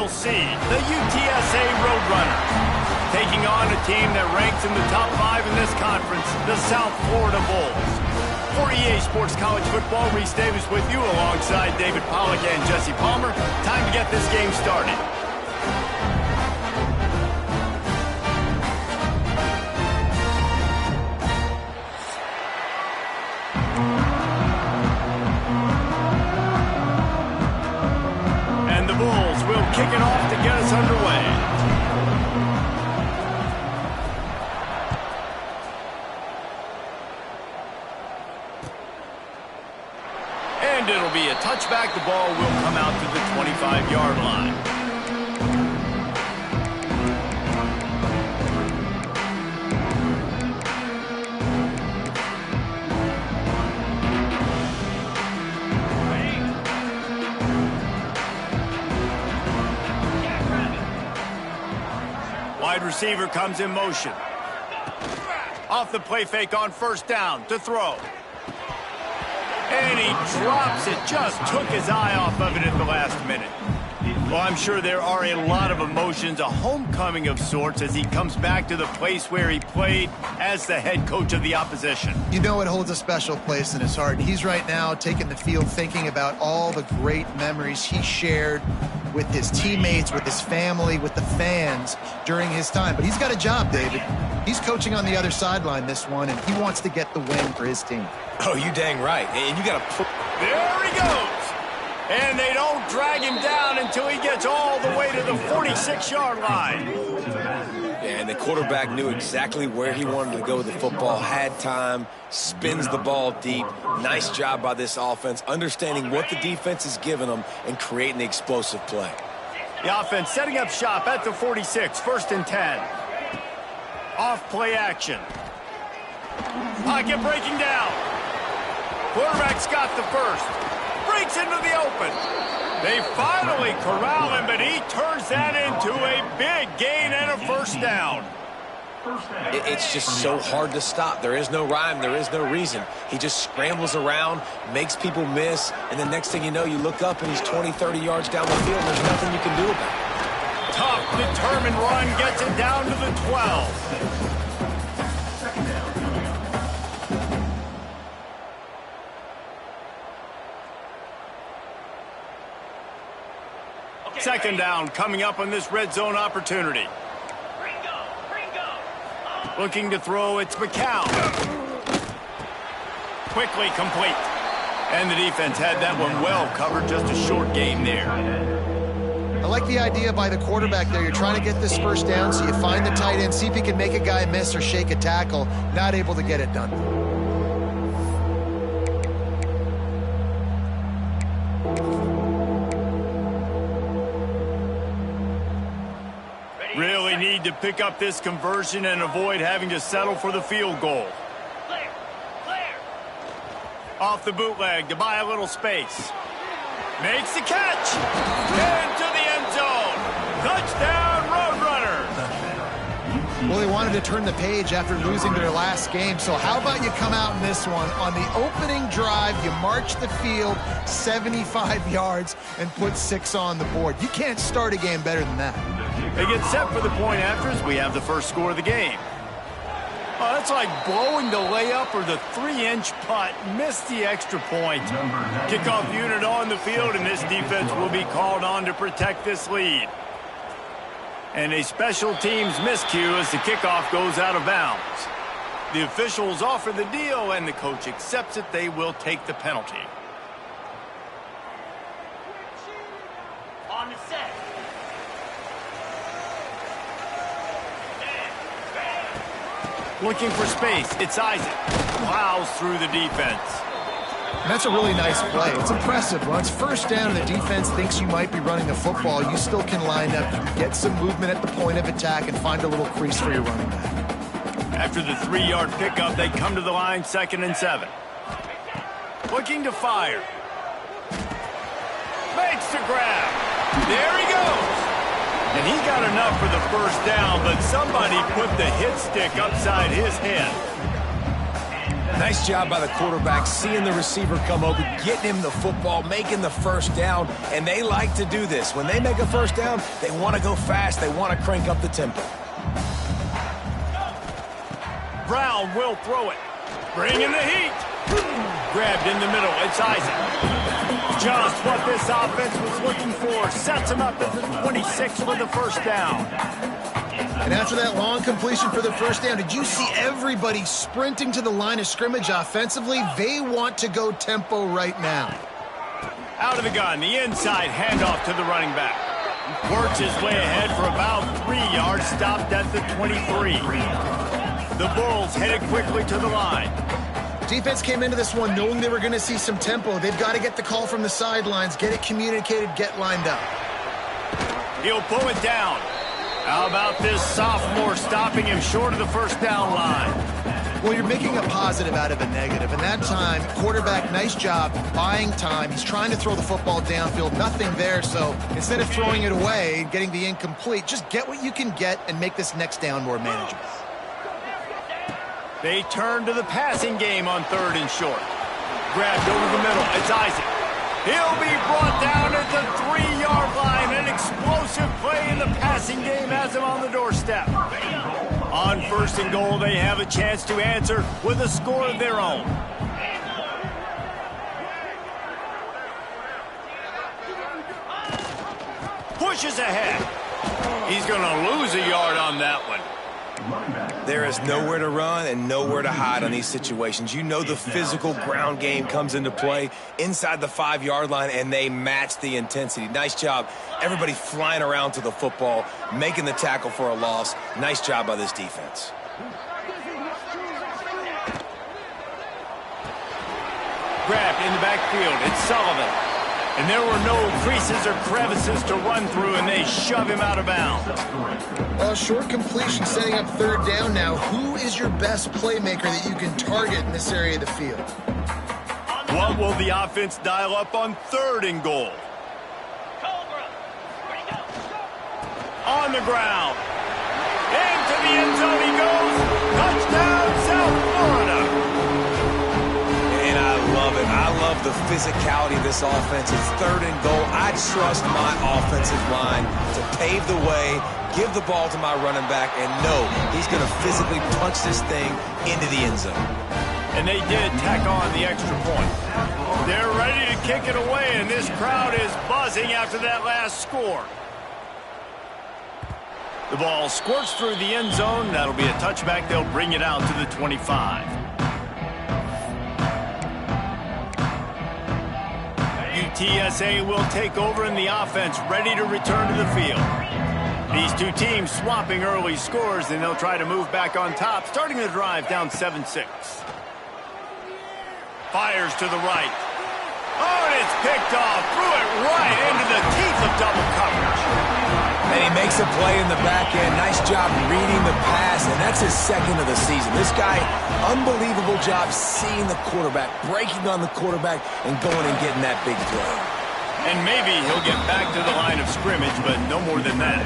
seed, the UTSA Roadrunners, taking on a team that ranks in the top 5 in this conference, the South Florida Bulls. For EA Sports College Football, Reese Davis with you alongside David Pollack and Jesse Palmer. Time to get this game started. Bulls will kick it off to get us underway. And it'll be a touchback. The ball will come out to the 25-yard line. Wide receiver comes in motion. Off the play fake on first down to throw. And he drops it. Just took his eye off of it at the last minute. Well, I'm sure there are a lot of emotions, a homecoming of sorts as he comes back to the place where he played as the head coach of the opposition. You know it holds a special place in his heart. He's right now taking the field thinking about all the great memories he shared with his teammates, with his family, with the fans during his time. But he's got a job, David. He's coaching on the other sideline this one, and he wants to get the win for his team. Oh, you dang right. And you got to... There he goes. And they don't drag him down until he gets all the way to the 46-yard line. Yeah, and the quarterback knew exactly where he wanted to go with the football, had time, spins the ball deep. Nice job by this offense, understanding what the defense is giving them and creating the explosive play. The offense setting up shop at the 46, 1st and 10. Off play action. Pocket breaking down. Quarterback's got the first. Breaks into the open. They finally corral him, but he turns that into a big gain and a first down. It's just so hard to stop. There is no rhyme. There is no reason. He just scrambles around, makes people miss, and the next thing you know, you look up and he's 20, 30 yards down the field. There's nothing you can do about it. Tough, determined run gets it down to the 12. Second down coming up on this red zone opportunity. Looking to throw, it's McCown. Quickly complete. And the defense had that one well covered, just a short game there. I like the idea by the quarterback there. You're trying to get this first down, so you find the tight end, see if you can make a guy miss or shake a tackle. Not able to get it done. Really need to pick up this conversion and avoid having to settle for the field goal. Off the bootleg to buy a little space. Makes the catch. Into the end zone. Touchdown, Roadrunners. Well, they wanted to turn the page after losing their last game, so how about you come out in this one? On the opening drive, you march the field 75 yards and put 6 on the board. You can't start a game better than that. They get set for the point after as we have the first score of the game. Oh, that's like blowing the layup or the 3-inch putt. Missed the extra point. Kickoff unit on the field, and this defense will be called on to protect this lead. And a special teams miscue as the kickoff goes out of bounds. The officials offer the deal, and the coach accepts it. They will take the penalty. On the set. Looking for space. It's Isaac. Plows through the defense. And that's a really nice play. It's impressive. When it's first down and the defense thinks you might be running the football, you still can line up, get some movement at the point of attack, and find a little crease for your running back. After the 3-yard pickup, they come to the line, 2nd and 7. Looking to fire. Makes the grab. There he goes. And he got enough for the first down, but somebody put the hit stick upside his head. Nice job by the quarterback, seeing the receiver come open, getting him the football, making the first down, and they like to do this. When they make a first down, they want to go fast. They want to crank up the tempo. Brown will throw it. Bringing the heat. Grabbed in the middle. It's Isaac. Just what this offense was looking for. Sets him up at the 26 for the first down. And after that long completion for the first down, did you see everybody sprinting to the line of scrimmage offensively? They want to go tempo right now. Out of the gun, the inside handoff to the running back. Works his way ahead for about 3 yards, stopped at the 23. The Bulls headed quickly to the line. Defense came into this one knowing they were going to see some tempo. They've got to get the call from the sidelines, get it communicated, get lined up. He'll pull it down. How about this sophomore stopping him short of the first down line? Well, you're making a positive out of a negative. And that time, quarterback, nice job buying time. He's trying to throw the football downfield. Nothing there. So instead of throwing it away and getting the incomplete, just get what you can get and make this next down more manageable. They turn to the passing game on 3rd and short. Grabbed over the middle. It's Isaac. He'll be brought down at the 3-yard line. An explosive play in the passing game has him on the doorstep. On 1st and goal, they have a chance to answer with a score of their own. Pushes ahead. He's going to lose a yard on that one. There is nowhere to run and nowhere to hide on these situations. You know the physical ground game comes into play inside the 5-yard line, and they match the intensity. Nice job. Everybody flying around to the football, making the tackle for a loss. Nice job by this defense. Grabbed in the backfield. It's Sullivan. And there were no creases or crevices to run through, and they shove him out of bounds. Well, short completion setting up 3rd down now. Who is your best playmaker that you can target in this area of the field? What will the offense dial up on 3rd and goal? On the ground. Into the end zone he goes. Touchdown, South Florida. And I love it. I love the physicality of this offense. It's 3rd and goal. I trust my offensive line to pave the way, give the ball to my running back, and know he's going to physically punch this thing into the end zone. And they did tack on the extra point. They're ready to kick it away, and this crowd is buzzing after that last score. The ball squirts through the end zone. That'll be a touchback. They'll bring it out to the 25. UTSA will take over in the offense, ready to return to the field. These two teams swapping early scores, and they'll try to move back on top, starting the drive down 7-6. Fires to the right. Oh, and it's picked off. Threw it right into the teeth of double coverage. And he makes a play in the back end. Nice job reading the pass, and that's his 2nd of the season. This guy, unbelievable job seeing the quarterback, breaking on the quarterback, and going and getting that big play. And maybe he'll get back to the line of scrimmage, but no more than that.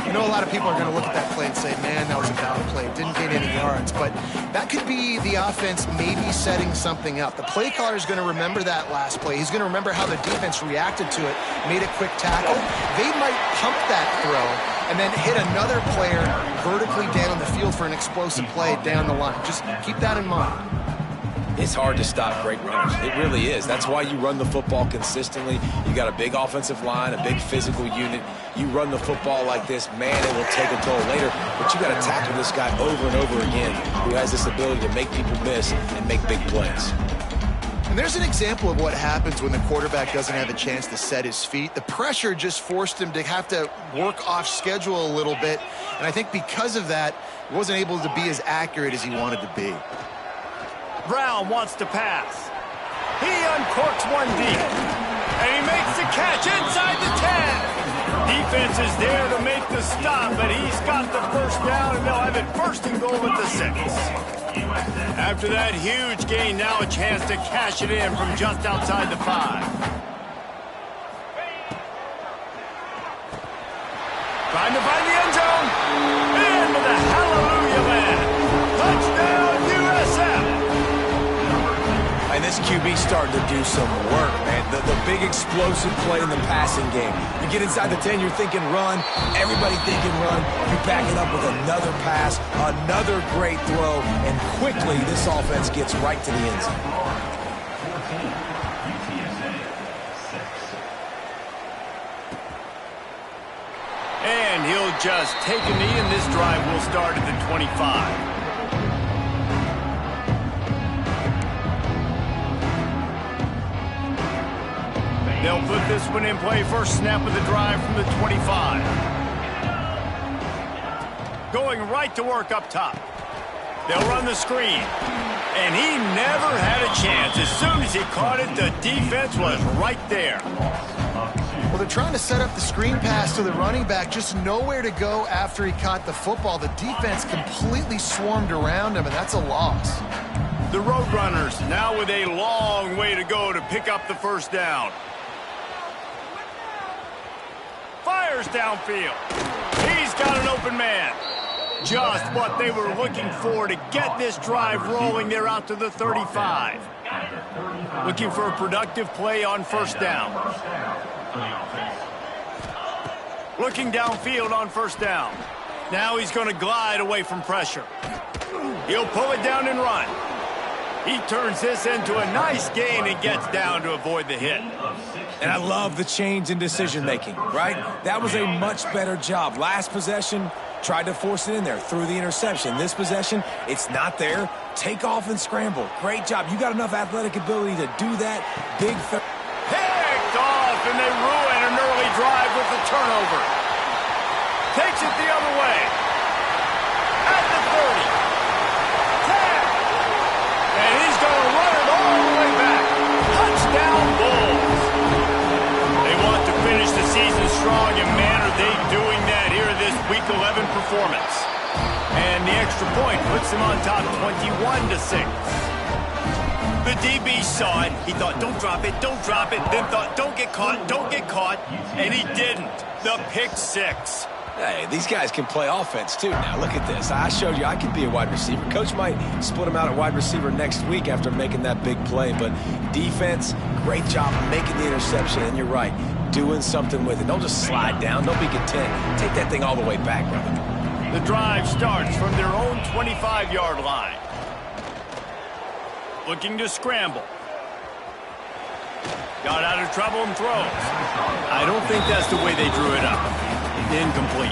You know, a lot of people are going to look at that play and say, man, that was a bad play. Didn't gain any yards. But that could be the offense maybe setting something up. The play caller is going to remember that last play. He's going to remember how the defense reacted to it, made a quick tackle. They might pump that throw and then hit another player vertically down the field for an explosive play down the line. Just keep that in mind. It's hard to stop great runners. It really is. That's why you run the football consistently. You got a big offensive line, a big physical unit. You run the football like this, man, it will take a toll later. But you got to tackle this guy over and over again who has this ability to make people miss and make big plays. And there's an example of what happens when the quarterback doesn't have a chance to set his feet. The pressure just forced him to have to work off schedule a little bit. And I think because of that, he wasn't able to be as accurate as he wanted to be. Brown wants to pass. He uncorks one deep. And he makes the catch inside the 10. Defense is there to make the stop, but he's got the first down, and they'll have it 1st and goal at the 6. After that huge gain, now a chance to cash it in from just outside the 5. Trying to find the end zone. Into the hallelujah land. Touchdown, USF. This QB's starting to do some work, man. The big explosive play in the passing game. You get inside the 10, you're thinking run. Everybody thinking run. You back it up with another pass, another great throw, and quickly this offense gets right to the end zone. And he'll just take a knee, and this drive will start at the 25. They'll put this one in play. First snap of the drive from the 25. Going right to work up top. They'll run the screen. And he never had a chance. As soon as he caught it, the defense was right there. Well, they're trying to set up the screen pass to the running back. Just nowhere to go after he caught the football. The defense completely swarmed around him, and that's a loss. The Roadrunners now with a long way to go to pick up the first down. Fires downfield. He's got an open man. Just what they were looking for to get this drive rolling. They're out to the 35. Looking for a productive play on first down. Looking downfield on first down. Now he's going to glide away from pressure. He'll pull it down and run. He turns this into a nice gain and gets down to avoid the hit. And I love the change in decision-making, right? That was a much better job. Last possession, tried to force it in there, threw the interception. This possession, it's not there. Take off and scramble. Great job. You got enough athletic ability to do that. Picked off, and they ruin an early drive with the turnover. Takes it the other way. At the 30. 10. And he's going to run it all the way back. Touchdown, Bulls. They want to finish the season strong, and man, are they doing that here in this Week 11 performance. And the extra point puts them on top 21-6. The DB saw it. He thought, don't drop it, don't drop it. Then thought, don't get caught. And he didn't. The pick six. Hey, these guys can play offense, too. Now, look at this. I showed you I can be a wide receiver. Coach might split him out at wide receiver next week after making that big play. But defense, great job making the interception. And you're right, doing something with it. Don't just slide down. Don't be content. Take that thing all the way back, brother. The drive starts from their own 25-yard line. Looking to scramble. Got out of trouble and throws. I don't think that's the way they drew it up. Incomplete.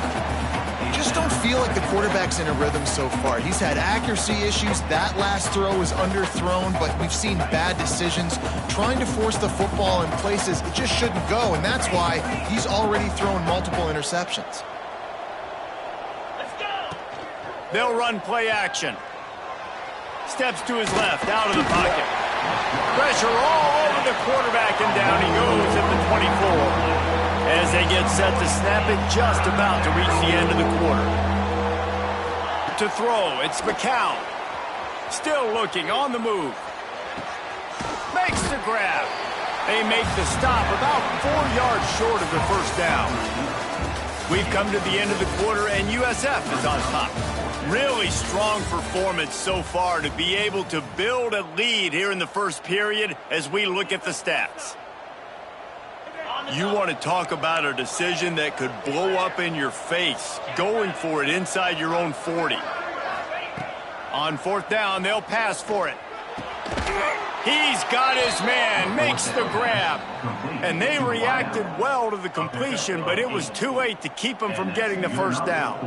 Just don't feel like the quarterback's in a rhythm so far. He's had accuracy issues. That last throw was underthrown, but we've seen bad decisions. Trying to force the football in places it just shouldn't go, and that's why he's already thrown multiple interceptions. They'll run play action. Steps to his left, out of the pocket. Pressure all over the quarterback, and down he goes at the 24. As they get set to snap it, just about to reach the end of the quarter. To throw, it's McCown. Still looking, on the move. Makes the grab. They make the stop about 4 yards short of the first down. We've come to the end of the quarter, and USF is on top. Really strong performance so far to be able to build a lead here in the first period as we look at the stats. You want to talk about a decision that could blow up in your face, going for it inside your own 40. On fourth down, they'll pass for it. He's got his man, makes the grab. And they reacted well to the completion, but it was too late to keep him from getting the first down.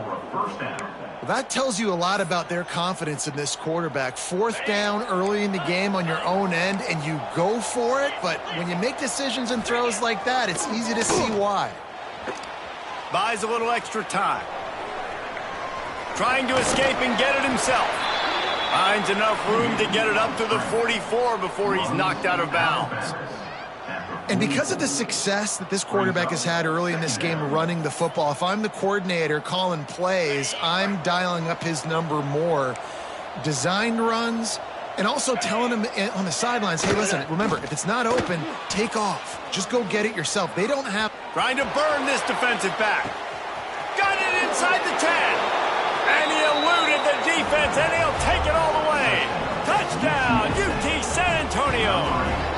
Well, that tells you a lot about their confidence in this quarterback. Fourth down early in the game on your own end, and you go for it, but when you make decisions and throws like that, it's easy to see why. Buys a little extra time. Trying to escape and get it himself. Finds enough room to get it up to the 44 before he's knocked out of bounds. And because of the success that this quarterback has had early in this game running the football, if I'm the coordinator calling plays, I'm dialing up his number more. Designed runs, and also telling him on the sidelines, hey, listen, remember, if it's not open, take off. Just go get it yourself. They don't have... Trying to burn this defensive back. Got it inside the 10. And he eluded the defense, and he'll take it all the way. Touchdown, UT San Antonio. own.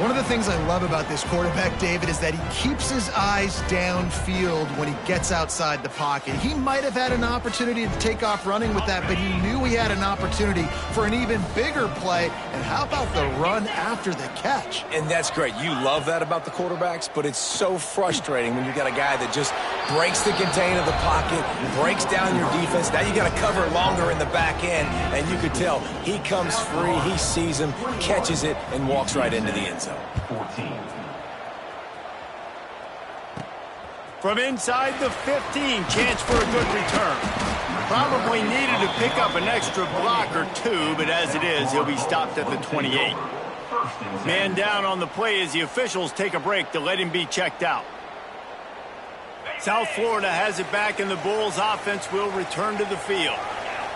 One of the things I love about this quarterback, David, is that he keeps his eyes downfield when he gets outside the pocket. He might have had an opportunity to take off running with that, but he knew he had an opportunity for an even bigger play. And how about the run after the catch? And that's great. You love that about the quarterbacks, but it's so frustrating when you got a guy that just breaks the contain of the pocket, breaks down your defense. Now you got to cover longer in the back end, and you could tell he comes free, he sees him, catches it, and walks right into the end zone. 14. From inside the 15, chance for a good return. Probably needed to pick up an extra block or two, but as it is, he'll be stopped at the 28. Man down on the play as the officials take a break to let him be checked out. South Florida has it back, and the Bulls offense will return to the field.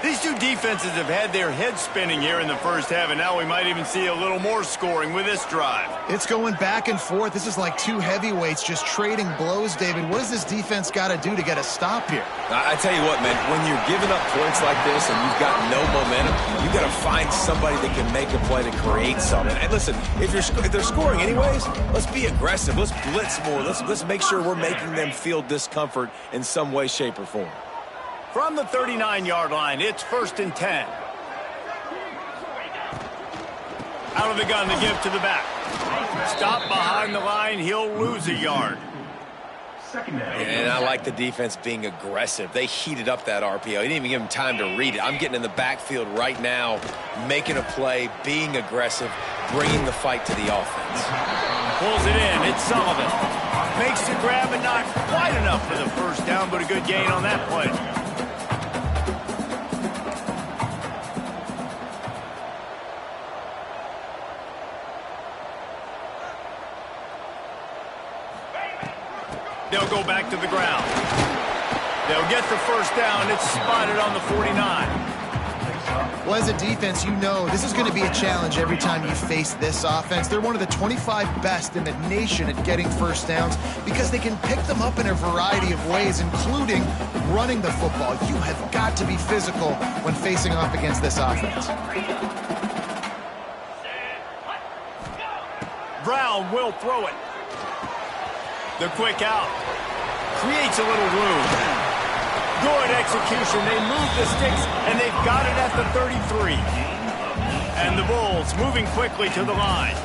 These two defenses have had their heads spinning here in the first half, and now we might even see a little more scoring with this drive. It's going back and forth. This is like two heavyweights just trading blows, David. What does this defense got to do to get a stop here? I tell you what, man, when you're giving up points like this and you've got no momentum, you got to find somebody that can make a play to create something. And listen, if they're scoring anyways, let's be aggressive. Let's blitz more. Let's make sure we're making them feel discomfort in some way, shape, or form. From the 39-yard line, it's 1st and 10. Out of the gun, the give to the back. Stop behind the line, he'll lose a yard. And I like the defense being aggressive. They heated up that RPO. He didn't even give him time to read it. I'm getting in the backfield right now, making a play, being aggressive, bringing the fight to the offense. Pulls it in, it's Sullivan. Makes the grab, but not quite enough for the first down, but a good gain on that play. They'll go back to the ground. They'll get the first down. It's spotted on the 49. Well, as a defense, you know this is going to be a challenge every time you face this offense. They're one of the 25 best in the nation at getting first downs because they can pick them up in a variety of ways, including running the football. You have got to be physical when facing off against this offense. Brown will throw it. The quick out. Creates a little room. Good execution. They move the sticks, and they've got it at the 33. And the Bulls moving quickly to the line.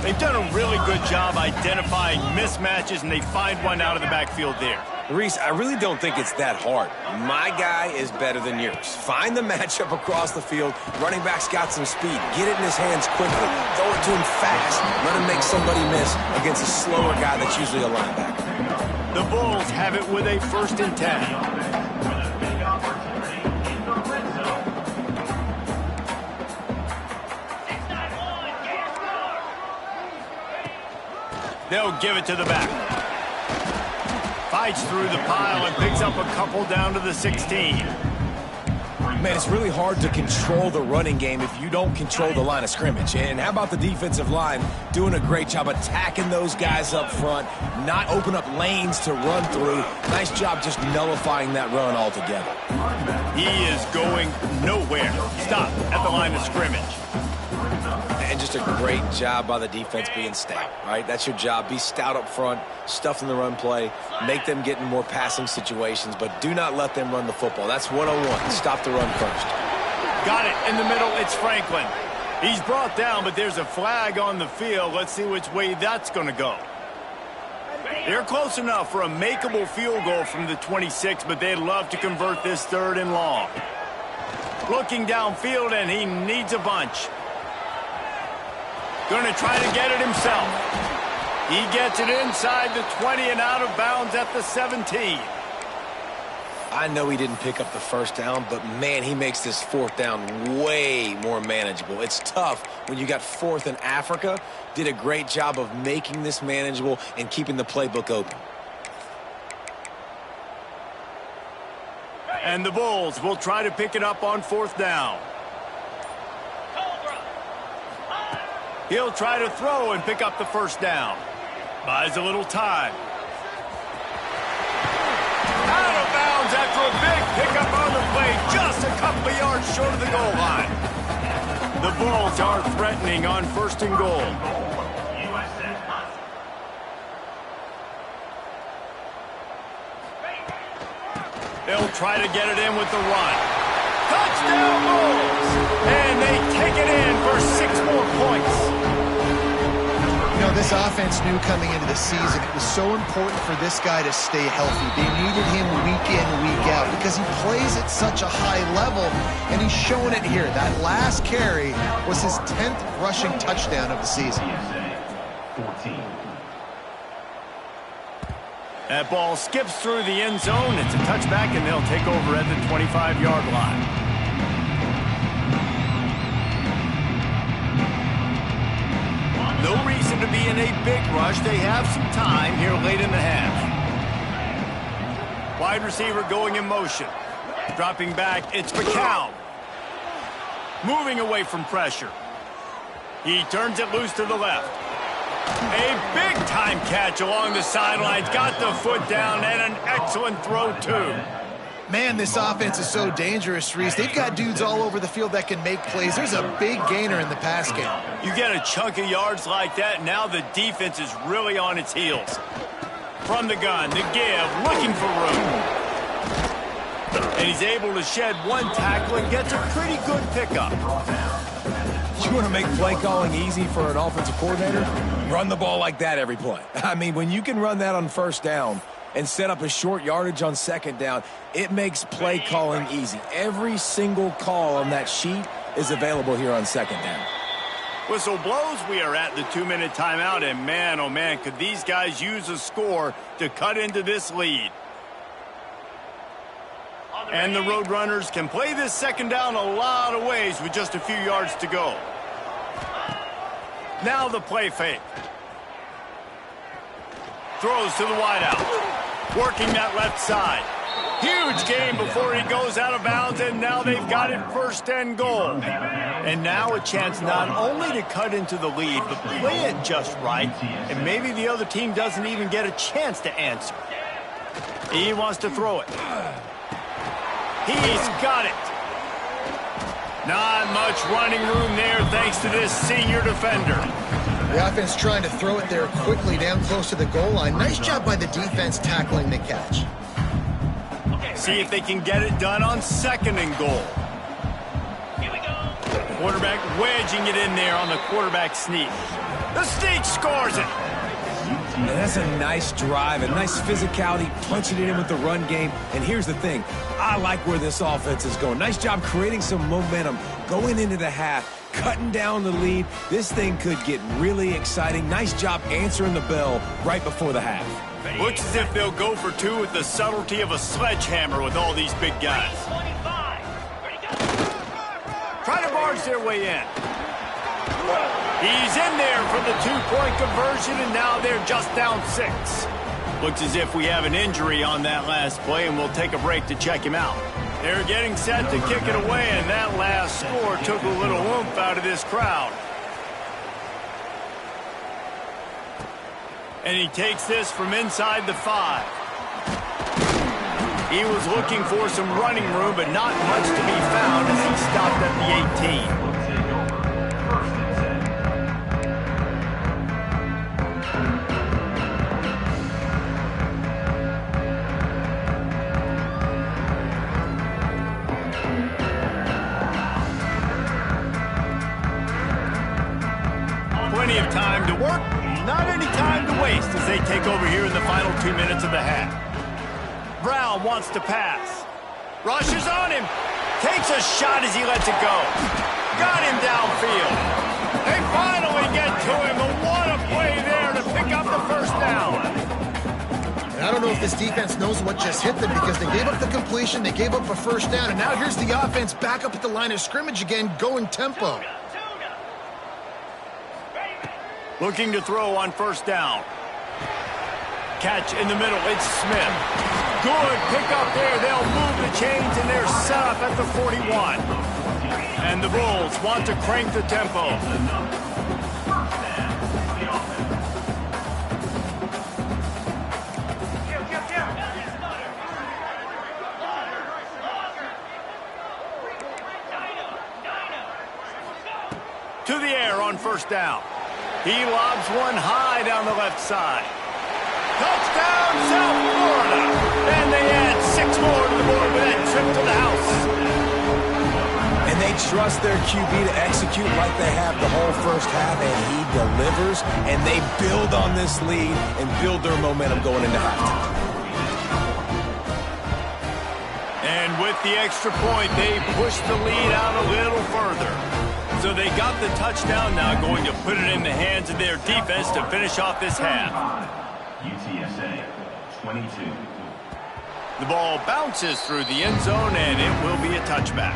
They've done a really good job identifying mismatches, and they find one out of the backfield there. Reese, I really don't think it's that hard. My guy is better than yours. Find the matchup across the field. Running back's got some speed. Get it in his hands quickly. Throw it to him fast. Let him make somebody miss against a slower guy that's usually a linebacker. The Bulls have it with a 1st and 10. They'll give it to the back. Fights through the pile and picks up a couple down to the 16. Man, it's really hard to control the running game if you don't control the line of scrimmage. And how about the defensive line doing a great job attacking those guys up front, not open up lanes to run through. Nice job just nullifying that run altogether. He is going nowhere. Stop at the line of scrimmage. And just a great job by the defense being stout, right? That's your job. Be stout up front, stuff in the run play, make them get in more passing situations, but do not let them run the football. That's 101. Stop the run first. Got it in the middle. It's Franklin. He's brought down, but there's a flag on the field. Let's see which way that's going to go. They're close enough for a makeable field goal from the 26, but they'd love to convert this 3rd and long. Looking downfield, and he needs a bunch. Going to try to get it himself. He gets it inside the 20 and out of bounds at the 17. I know he didn't pick up the first down, but, man, he makes this 4th down way more manageable. It's tough when you got 4th in Africa. Did a great job of making this manageable and keeping the playbook open. And the Bulls will try to pick it up on 4th down. He'll try to throw and pick up the first down. Buys a little time. Out of bounds after a big pickup on the play, just a couple of yards short of the goal line. The Bulls are threatening on 1st and goal. They'll try to get it in with the run. Touchdown Bulls! And they take it in for 6 more points. You know, this offense knew coming into the season it was so important for this guy to stay healthy. They needed him week in, week out because he plays at such a high level, and he's showing it here. That last carry was his 10th rushing touchdown of the season. That ball skips through the end zone. It's a touchback, and they'll take over at the 25-yard line. No reason to be in a big rush. They have some time here late in the half. Wide receiver going in motion. Dropping back, it's McCown. Moving away from pressure. He turns it loose to the left. A big-time catch along the sidelines. Got the foot down, and an excellent throw, too. Man, this offense is so dangerous, Reese. They've got dudes all over the field that can make plays. There's a big gainer in the pass game. You get a chunk of yards like that, now the defense is really on its heels. From the gun, the give, looking for room. And he's able to shed one tackle and gets a pretty good pickup. You want to make play calling easy for an offensive coordinator? Run the ball like that every play. I mean, when you can run that on 1st down and set up a short yardage on 2nd down, it makes play calling easy. Every single call on that sheet is available here on 2nd down. Whistle blows. We are at the 2-minute timeout, and man, oh man, could these guys use a score to cut into this lead. And the Roadrunners can play this 2nd down a lot of ways with just a few yards to go. Now the play fake. Throws to the wideout. Working that left side. Huge gain before he goes out of bounds, and now they've got it 1st and goal. And now a chance not only to cut into the lead, but play it just right, and maybe the other team doesn't even get a chance to answer. He wants to throw it. He's got it. Not much running room there thanks to this senior defender. The offense trying to throw it there quickly down close to the goal line. Nice job by the defense tackling the catch. See if they can get it done on 2nd and goal. Here we go. Quarterback wedging it in there on the quarterback sneak. The sneak scores it. And that's a nice drive, a nice physicality, punching it in with the run game. And here's the thing. I like where this offense is going. Nice job creating some momentum going into the half, cutting down the lead. This thing could get really exciting. Nice job answering the bell right before the half. Looks as if they'll go for 2 with the subtlety of a sledgehammer with all these big guys. Try to barge their way in. He's in there for the 2-point conversion, and now they're just down 6. Looks as if we have an injury on that last play, and we'll take a break to check him out. They're getting set to kick it away, and that last score took a little oomph out of this crowd. And he takes this from inside the 5. He was looking for some running room, but not much to be found as he stopped at the 18. Plenty of time to work, not any time to waste as they take over here in the final 2 minutes of the half. Brown wants to pass. Rushes on him. Takes a shot as he lets it go. Got him downfield. They finally get to him, and what a play there to pick up the 1st down. And I don't know if this defense knows what just hit them because they gave up the completion, they gave up a 1st down, and now here's the offense back up at the line of scrimmage again, going tempo. Looking to throw on 1st down. Catch in the middle. It's Smith. Good pickup there. They'll move the chains, and they're set up at the 41. And the Bulls want to crank the tempo. To the air on first down. He lobs one high down the left side. Touchdown, South Florida. And they add 6 more to the board with that trip to the house. And they trust their QB to execute like they have the whole first half, and he delivers, and they build on this lead and build their momentum going into halftime. And with the extra point, they push the lead out a little further. So they got the touchdown, now going to put it in the hands of their defense to finish off this half. UTSA 22. The ball bounces through the end zone, and it will be a touchback.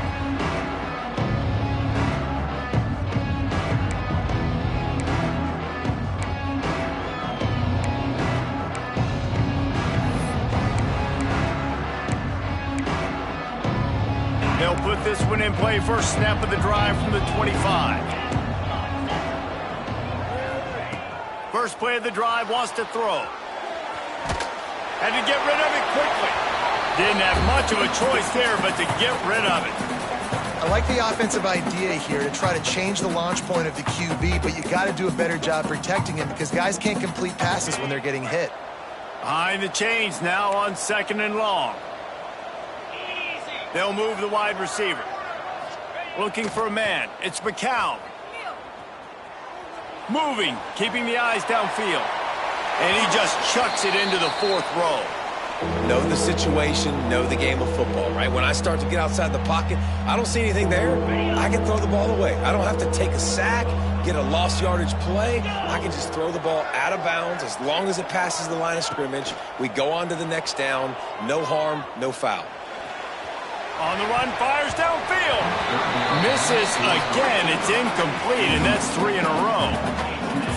They'll put this one in play first snap of the drive from the 25. First play of the drive, wants to throw. Had to get rid of it quickly. Didn't have much of a choice there, but to get rid of it. I like the offensive idea here to try to change the launch point of the QB, but you got to do a better job protecting him because guys can't complete passes when they're getting hit. Behind the chains now on 2nd and long. They'll move the wide receiver. Looking for a man. It's McCown. Moving, keeping the eyes downfield. And he just chucks it into the 4th row. Know the situation, know the game of football, right? When I start to get outside the pocket, I don't see anything there. I can throw the ball away. I don't have to take a sack, get a lost yardage play. I can just throw the ball out of bounds as long as it passes the line of scrimmage. We go on to the next down. No harm, no foul. On the run, fires downfield. Misses again. It's incomplete, and that's 3 in a row.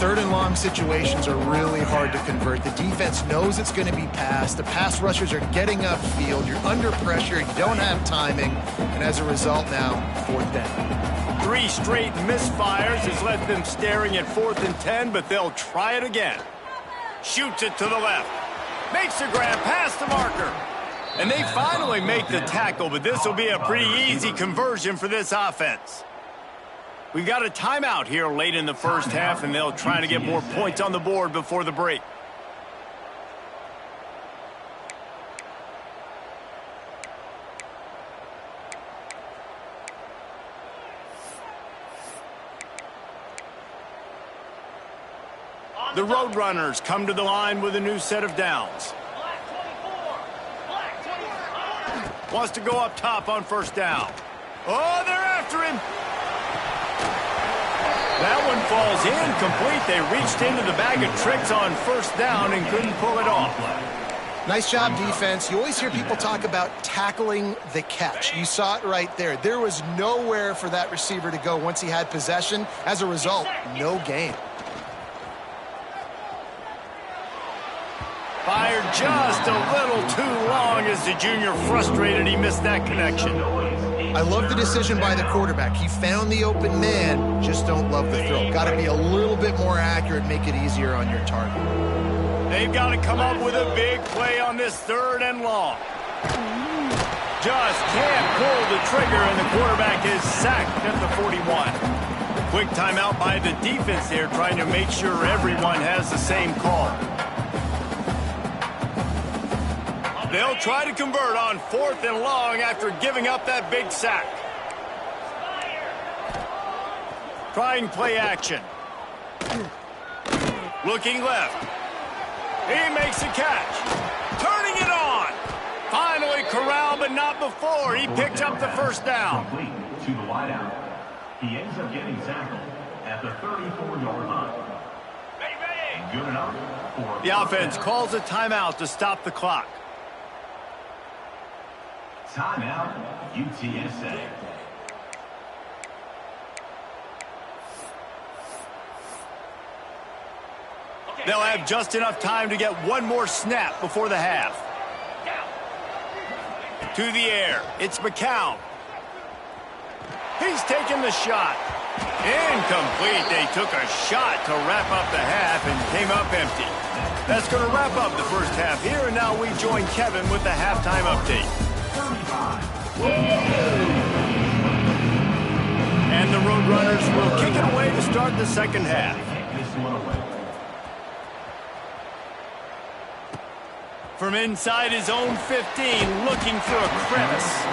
3rd and long situations are really hard to convert. The defense knows it's going to be passed. The pass rushers are getting upfield. You're under pressure. You don't have timing. And as a result now, 4th down. 3 straight misfires has left them staring at 4th and 10, but they'll try it again. Shoots it to the left. Makes the grab past the marker. And they finally make the tackle, but this will be a pretty easy conversion for this offense. We've got a timeout here late in the first half, and they'll try to get more points on the board before the break. The Roadrunners come to the line with a new set of downs. Wants to go up top on first down. Oh, they're after him. That one falls incomplete. They reached into the bag of tricks on first down and couldn't pull it off. Nice job, defense. You always hear people talk about tackling the catch. You saw it right there. There was nowhere for that receiver to go once he had possession. As a result, no gain. Fired just a little too long as the junior frustrated he missed that connection. I love the decision by the quarterback. He found the open man, just don't love the throw. Got to be a little bit more accurate, make it easier on your target. They've got to come up with a big play on this 3rd and long. Just can't pull the trigger, and the quarterback is sacked at the 41. Quick timeout by the defense there, trying to make sure everyone has the same call. They'll try to convert on 4th and long after giving up that big sack. Trying play action. Looking left. He makes a catch. Turning it on. Finally corralled, but not before. He picked up the first down. To the wideout. He ends up getting tackled at the 34-yard line. Good enough for the offense calls a timeout to stop the clock. Timeout, UTSA. They'll have just enough time to get one more snap before the half. To the air, it's McCown. He's taking the shot. Incomplete. They took a shot to wrap up the half and came up empty. That's going to wrap up the first half here, and now we join Kevin with the halftime update. And the Roadrunners will kick it away to start the second half. From inside his own 15, looking for a crevice.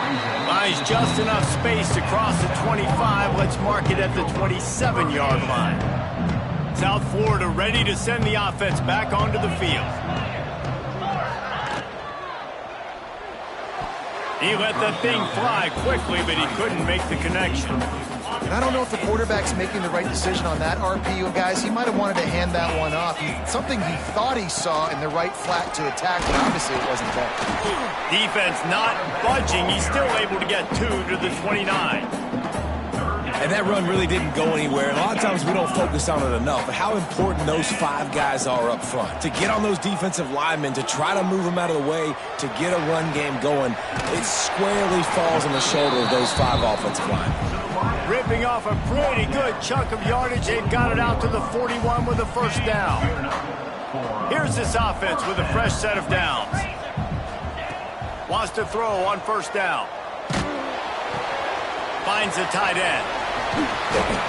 Finds just enough space to cross the 25. Let's mark it at the 27-yard line. South Florida ready to send the offense back onto the field. He let that thing fly quickly, but he couldn't make the connection. And I don't know if the quarterback's making the right decision on that RPO, guys. He might have wanted to hand that one off. Something he thought he saw in the right flat to attack, but obviously it wasn't there. Defense not budging. He's still able to get 2 to the 29. And that run really didn't go anywhere. And a lot of times we don't focus on it enough, but how important those 5 guys are up front. To get on those defensive linemen, to try to move them out of the way, to get a run game going, it squarely falls on the shoulder of those 5 offensive linemen. Ripping off a pretty good chunk of yardage. They've got it out to the 41 with a first down. Here's this offense with a fresh set of downs. Wants to throw on first down. Finds the tight end.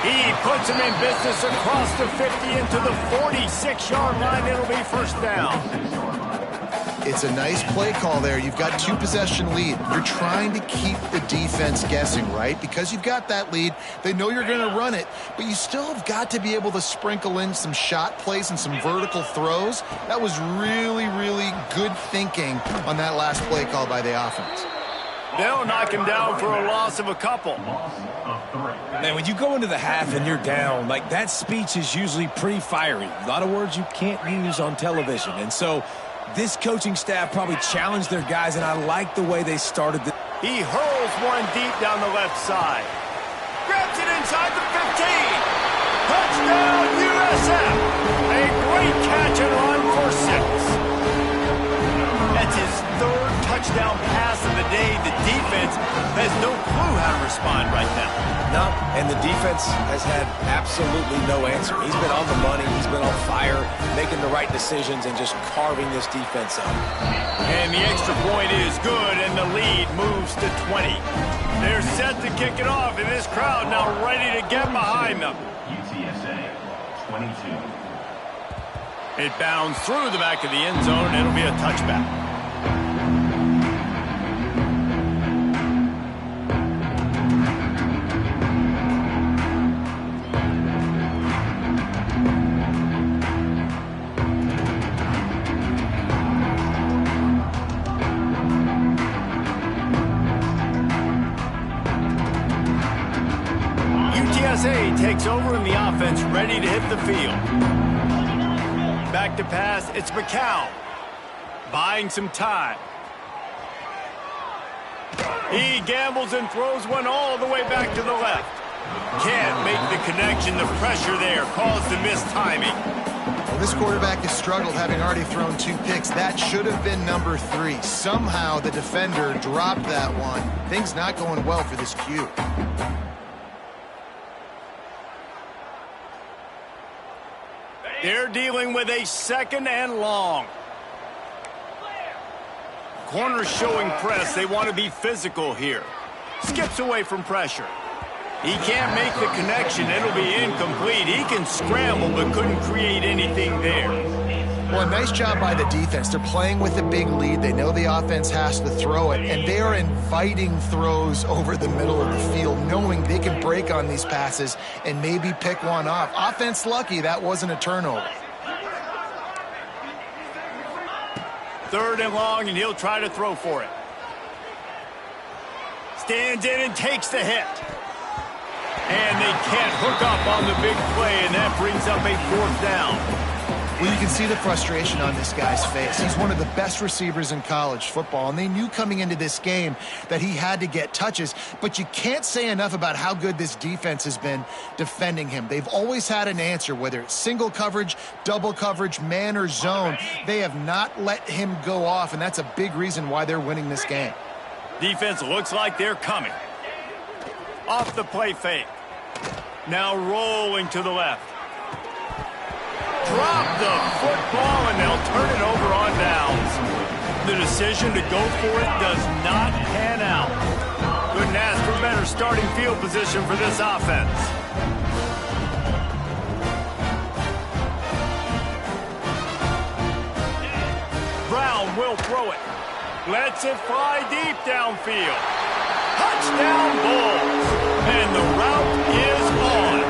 He puts him in business across the 50 into the 46-yard line. It'll be first down. It's a nice play call there. You've got 2-possession lead. You're trying to keep the defense guessing, right? Because you've got that lead. They know you're going to run it, but you still have got to be able to sprinkle in some shot plays and some vertical throws. That was really, really good thinking on that last play call by the offense. They'll knock him down for a loss of a couple. Man, when you go into the half and you're down, like that speech is usually pretty fiery. A lot of words you can't use on television. And so this coaching staff probably challenged their guys, and I like the way they started. He hurls one deep down the left side. Grabs it inside the 15. Touchdown, USF. A great catch and run for 6. That's his 3rd touchdown pass of the day. The defense has no clue how to respond right now. No, and the defense has had absolutely no answer. He's been on the money. He's been on fire, making the right decisions and just carving this defense up. And the extra point is good, and the lead moves to 20. They're set to kick it off, and this crowd now ready to get behind them. UTSA 22. It bounds through the back of the end zone. It'll be a touchback. UTSA takes over in the offense, ready to hit the field. Back to pass, it's McCown. Buying some time. He gambles and throws one all the way back to the left. Can't make the connection. The pressure there caused the missed timing. Well, this quarterback has struggled, having already thrown 2 picks. That should have been number 3. Somehow the defender dropped that one. Things not going well for this Q. They're dealing with a 2nd and long. Corner showing press. They want to be physical here. Skips away from pressure. He can't make the connection. It'll be incomplete. He can scramble but couldn't create anything there. Well, a nice job by the defense. They're playing with a big lead. They know the offense has to throw it, and they are inviting throws over the middle of the field, knowing they can break on these passes and maybe pick one off. Offense lucky that wasn't a turnover. 3rd and long, and he'll try to throw for it. Stands in and takes the hit. And they can't hook up on the big play, and that brings up a 4th down. Well, you can see the frustration on this guy's face. He's one of the best receivers in college football, and they knew coming into this game that he had to get touches, but you can't say enough about how good this defense has been defending him. They've always had an answer, whether it's single coverage, double coverage, man or zone. They have not let him go off, and that's a big reason why they're winning this game. Defense looks like they're coming. Off the play fake. Now rolling to the left. Drop the football, and they'll turn it over on downs. The decision to go for it does not pan out. Couldn't ask for better starting field position for this offense. Brown will throw it. Lets it fly deep downfield. Touchdown Bulls. And the route is on.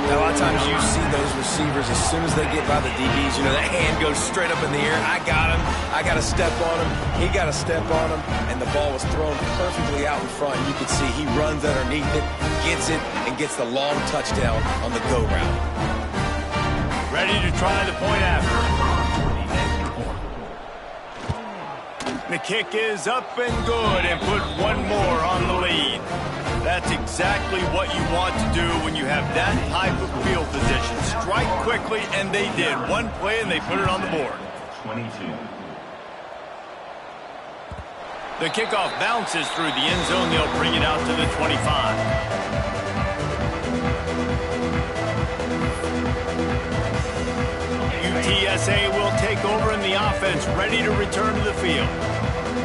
Now, a lot of times you see those receivers, as soon as they get by the DBs, you know, that hand goes straight up in the air. I got him. I got to step on him. He got to step on him. And the ball was thrown perfectly out in front. You can see he runs underneath it, gets it, and gets the long touchdown on the go route. Ready to try the point after. The kick is up and good and put one more on the lead. That's exactly what you want to do when you have that type of field position. Strike quickly, and they did. One play, and they put it on the board. 22. The kickoff bounces through the end zone. They'll bring it out to the 25. UTSA will take over in the offense, ready to return to the field.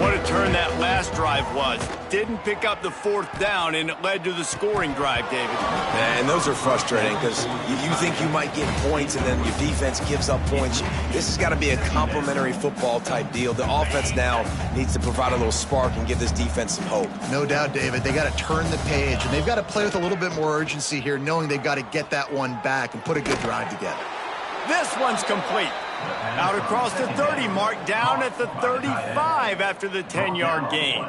What a turn that last drive was. Didn't pick up the fourth down, and it led to the scoring drive, David. And those are frustrating because you think you might get points, and then your defense gives up points. This has got to be a complimentary football type deal. The offense now needs to provide a little spark and give this defense some hope. No doubt, David. They got to turn the page, and they've got to play with a little bit more urgency here, knowing they've got to get that one back and put a good drive together. This one's complete. Out across the 30 mark, down at the 35 after the 10-yard gain.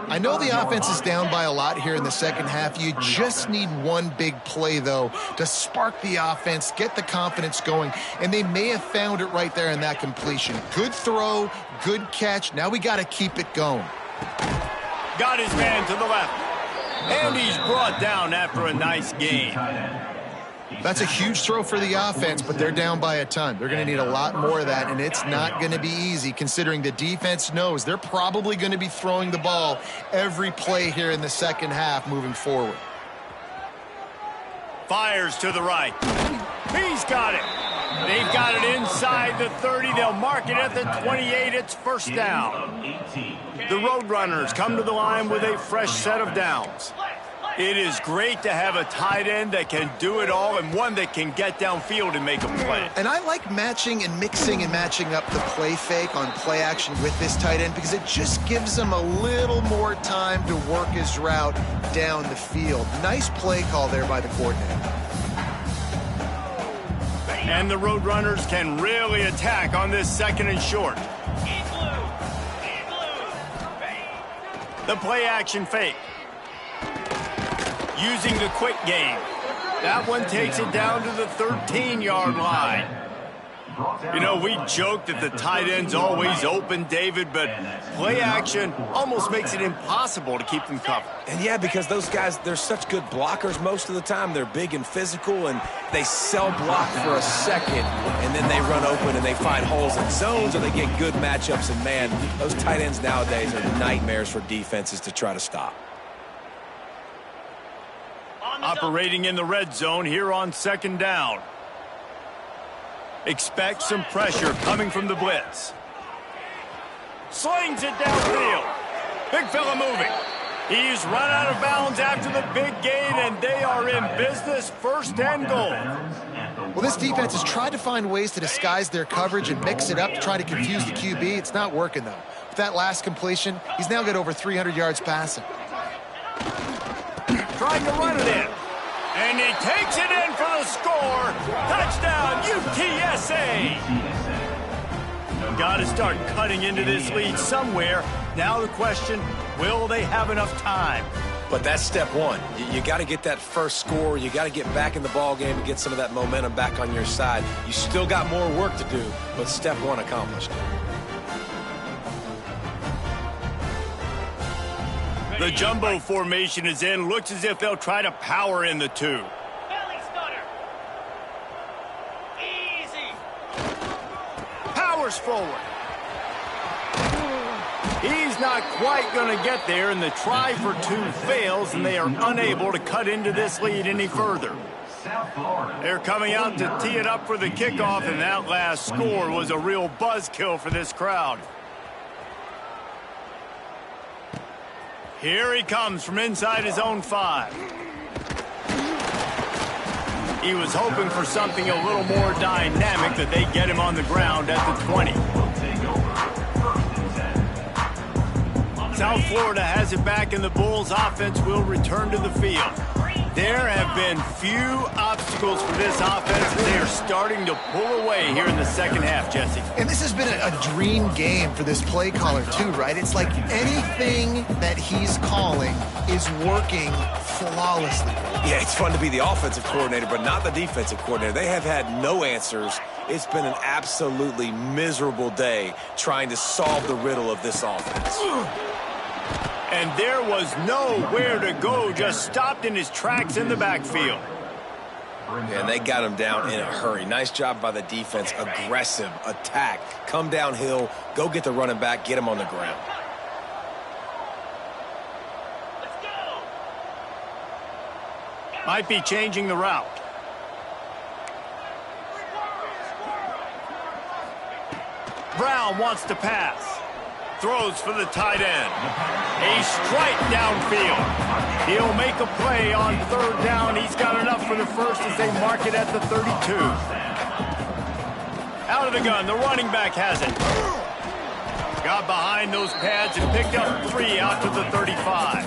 I know the offense is down by a lot here in the second half. You just need one big play, though, to spark the offense, get the confidence going, and they may have found it right there in that completion. Good throw, good catch. Now we got to keep it going. Got his man to the left, and he's brought down after a nice gain. That's a huge throw for the offense, but they're down by a ton. They're going to need a lot more of that, and it's not going to be easy considering the defense knows they're probably going to be throwing the ball every play here in the second half moving forward. Fires to the right. He's got it. They've got it inside the 30. They'll mark it at the 28. It's first down. The Roadrunners come to the line with a fresh set of downs. It is great to have a tight end that can do it all and one that can get downfield and make a play. And I like matching and mixing and matching up the play fake on play action with this tight end because it just gives him a little more time to work his route down the field. Nice play call there by the coordinator. And the Roadrunners can really attack on this second and short. The play action fake. Using the quick game. That one takes it down to the 13-yard line. You know, we joke that the tight end's always open, David, but play action almost makes it impossible to keep them covered. And yeah, because those guys, they're such good blockers most of the time. They're big and physical, and they sell block for a second, and then they run open and they find holes in zones, or they get good matchups. And man, those tight ends nowadays are nightmares for defenses to try to stop. Operating in the red zone here on second down. Expect some pressure coming from the blitz. Slings it downfield. Big fella moving. He's run out of bounds after the big gain, and they are in business, first and goal. Well, this defense has tried to find ways to disguise their coverage and mix it up to try to confuse the QB. It's not working, though. With that last completion, he's now got over 300 yards passing. Trying to run it in. And he takes it in for the score. Touchdown, UTSA. Got to start cutting into this lead somewhere. Now the question, will they have enough time? But that's step one. You got to get that first score. You got to get back in the ball game and get some of that momentum back on your side. You still got more work to do, but step one accomplished. The jumbo formation is in. Looks as if they'll try to power in the two. Belly stutter. Easy. Powers forward. He's not quite going to get there, and the try for two fails, and they are unable to cut into this lead any further. They're coming out to tee it up for the kickoff, and that last score was a real buzzkill for this crowd. Here he comes from inside his own 5. He was hoping for something a little more dynamic, that they get him on the ground at the 20. South Florida has it back, and the Bulls offense will return to the field. There have been few obstacles for this offense, and they are starting to pull away here in the second half, Jesse. And this has been a dream game for this play caller too, right? It's like anything that he's calling is working flawlessly. Yeah, it's fun to be the offensive coordinator, but not the defensive coordinator. They have had no answers. It's been an absolutely miserable day trying to solve the riddle of this offense. And there was nowhere to go, just stopped in his tracks in the backfield. Yeah, and they got him down in a hurry. Nice job by the defense. Aggressive attack. Come downhill, go get the running back, get him on the ground. Might be changing the route. Brown wants to pass. Throws for the tight end. A strike downfield. He'll make a play on 3rd down. He's got enough for the first as they mark it at the 32. Out of the gun, the running back has it. Got behind those pads and picked up 3 out to the 35.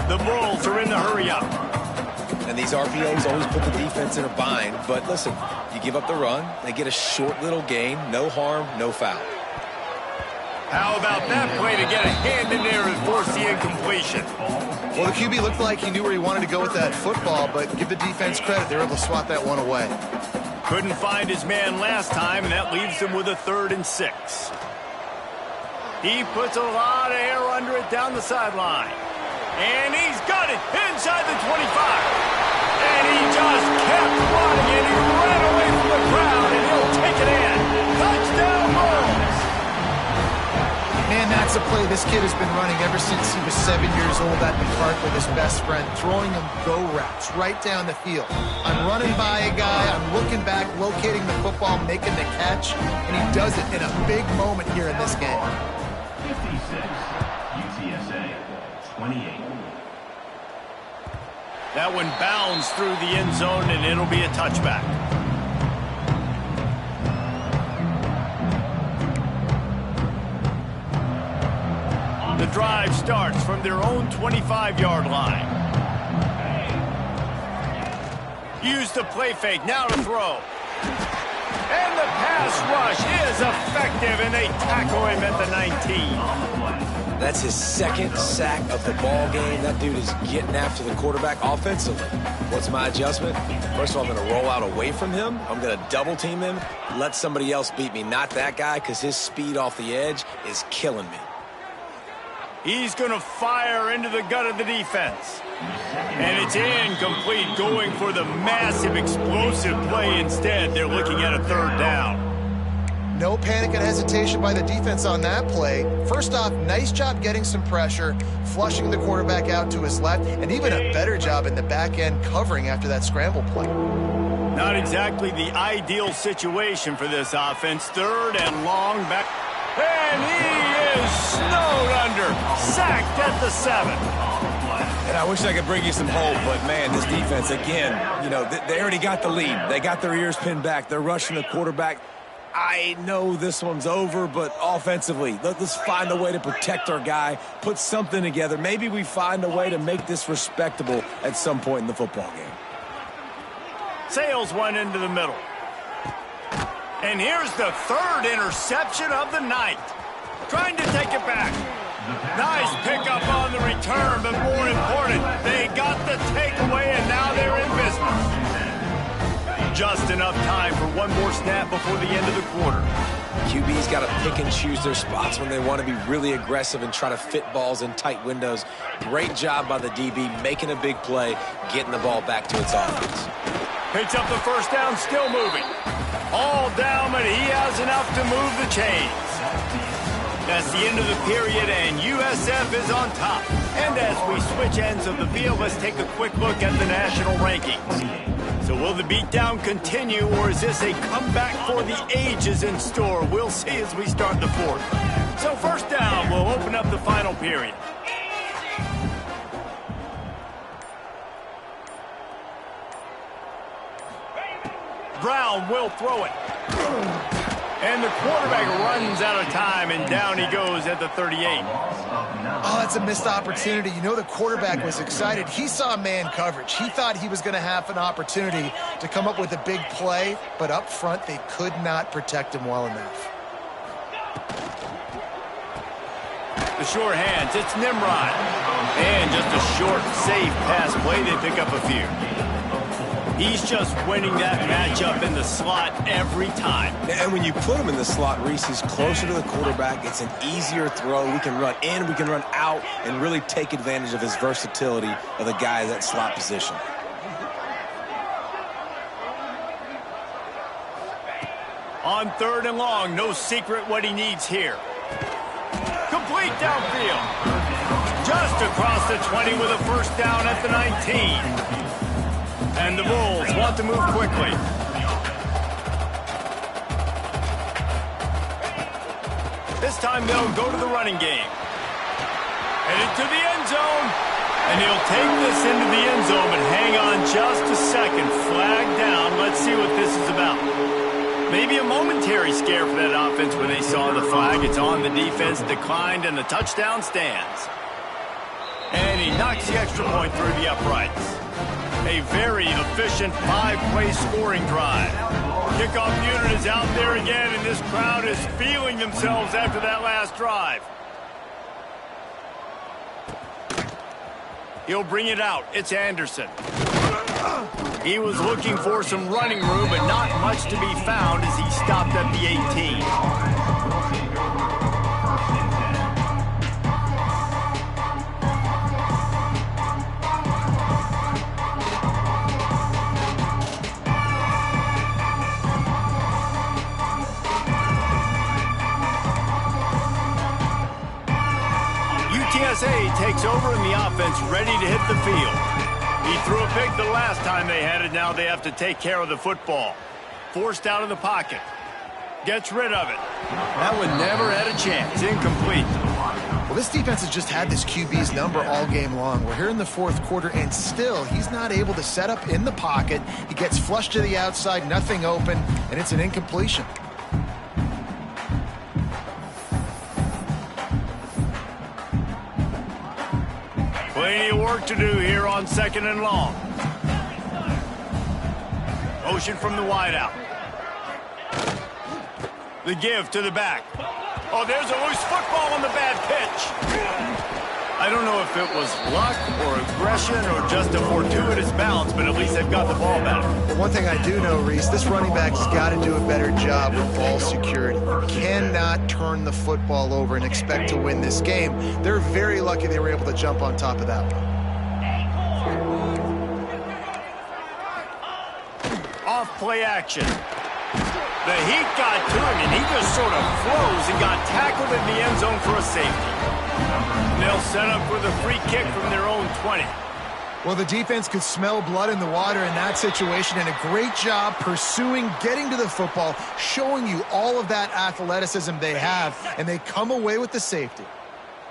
The Bulls are in the hurry-up. And these RPOs always put the defense in a bind. But listen, you give up the run, they get a short little gain. No harm, no foul. How about that play to get a hand in there and force the incompletion? Well, the QB looked like he knew where he wanted to go with that football, but give the defense credit. They were able to swat that one away. Couldn't find his man last time, and that leaves him with a 3rd and 6. He puts a lot of air under it down the sideline. And he's got it inside the 25. And he just kept running, and he ran away from the crowd, and he'll take it in. Touchdown, Bulls! Man, that's a play this kid has been running ever since he was 7 years old at the park with his best friend, throwing him go routes right down the field. I'm running by a guy, I'm looking back, locating the football, making the catch, and he does it in a big moment here in this game. 56, UTSA, 28. That one bounds through the end zone, and it'll be a touchback. The drive starts from their own 25-yard line. Use the play fake, now to throw. And the pass rush is effective, and they tackle him at the 19. That's his 2nd sack of the ball game. That dude is getting after the quarterback offensively. What's my adjustment? First of all, I'm going to roll out away from him. I'm going to double team him, let somebody else beat me, not that guy, because his speed off the edge is killing me. He's going to fire into the gut of the defense. And it's incomplete, going for the massive explosive play instead. They're looking at a 3rd down. No panic and hesitation by the defense on that play. First off, nice job getting some pressure, flushing the quarterback out to his left, and even a better job in the back end covering after that scramble play. Not exactly the ideal situation for this offense. 3rd and long back. And he is snowed under. Sacked at the 7. And I wish I could bring you some hope, but, man, this defense, again, you know, they already got the lead. They got their ears pinned back. They're rushing the quarterback. I know this one's over, but offensively, let's find a way to protect our guy, put something together. Maybe we find a way to make this respectable at some point in the football game. Sales went into the middle. And here's the 3rd interception of the night. Trying to take it back. Nice pickup on the return, but more important, they got the takeaway, and now they're in business. Just enough time for one more snap before the end of the quarter. QB's got to pick and choose their spots when they want to be really aggressive and try to fit balls in tight windows. Great job by the DB, making a big play, getting the ball back to its offense. Picks up the 1st down, still moving. All down, but he has enough to move the chains. That's the end of the period, and USF is on top. And as we switch ends of the field, let's take a quick look at the national rankings. So will the beatdown continue, or is this a comeback for the ages in store? We'll see as we start the 4th. So 1st down, we'll open up the final period. Brown will throw it. And the quarterback runs out of time, and down he goes at the 38. Oh, that's a missed opportunity. You know the quarterback was excited. He saw man coverage. He thought he was going to have an opportunity to come up with a big play, but up front they could not protect him well enough. The sure hands, it's Nimrod. And just a short, safe pass play, they pick up a few. He's just winning that matchup in the slot every time. And when you put him in the slot, Reese, he's closer to the quarterback. It's an easier throw. We can run in, we can run out, and really take advantage of his versatility of the guy in that slot position. On 3rd and long, no secret what he needs here. Complete downfield. Just across the 20 with a first down at the 19. And the Bulls want to move quickly. This time they'll go to the running game. Headed to the end zone. And he'll take this into the end zone, but hang on just a second. Flag down. Let's see what this is about. Maybe a momentary scare for that offense when they saw the flag. It's on, the defense declined, and the touchdown stands. And he knocks the extra point through the uprights. A very efficient 5-play scoring drive. Kickoff unit is out there again, and this crowd is feeling themselves after that last drive. He'll bring it out. It's Anderson. He was looking for some running room, but not much to be found as he stopped at the 18. UTSA takes over in the offense, ready to hit the field. He threw a pick the last time they had it. Now they have to take care of the football. Forced out of the pocket. Gets rid of it. That one never had a chance. Incomplete. Well, this defense has just had this QB's number all game long. We're here in the 4th quarter, and still he's not able to set up in the pocket. He gets flushed to the outside, nothing open, and it's an incompletion. Plenty of work to do here on 2nd and long. Motion from the wideout. The give to the back. Oh, there's a loose football on the bad pitch. I don't know if it was luck or aggression or just a fortuitous bounce, but at least they've got the ball back. But one thing I do know, Reese, this running back has got to do a better job with ball security. You cannot turn the football over and expect to win this game. They're very lucky they were able to jump on top of that one. Off play action. The heat got to him, and he just sort of froze and got tackled in the end zone for a safety. And they'll set up with a free kick from their own 20. Well, the defense could smell blood in the water in that situation, and a great job pursuing, getting to the football, showing you all of that athleticism they have, and they come away with the safety.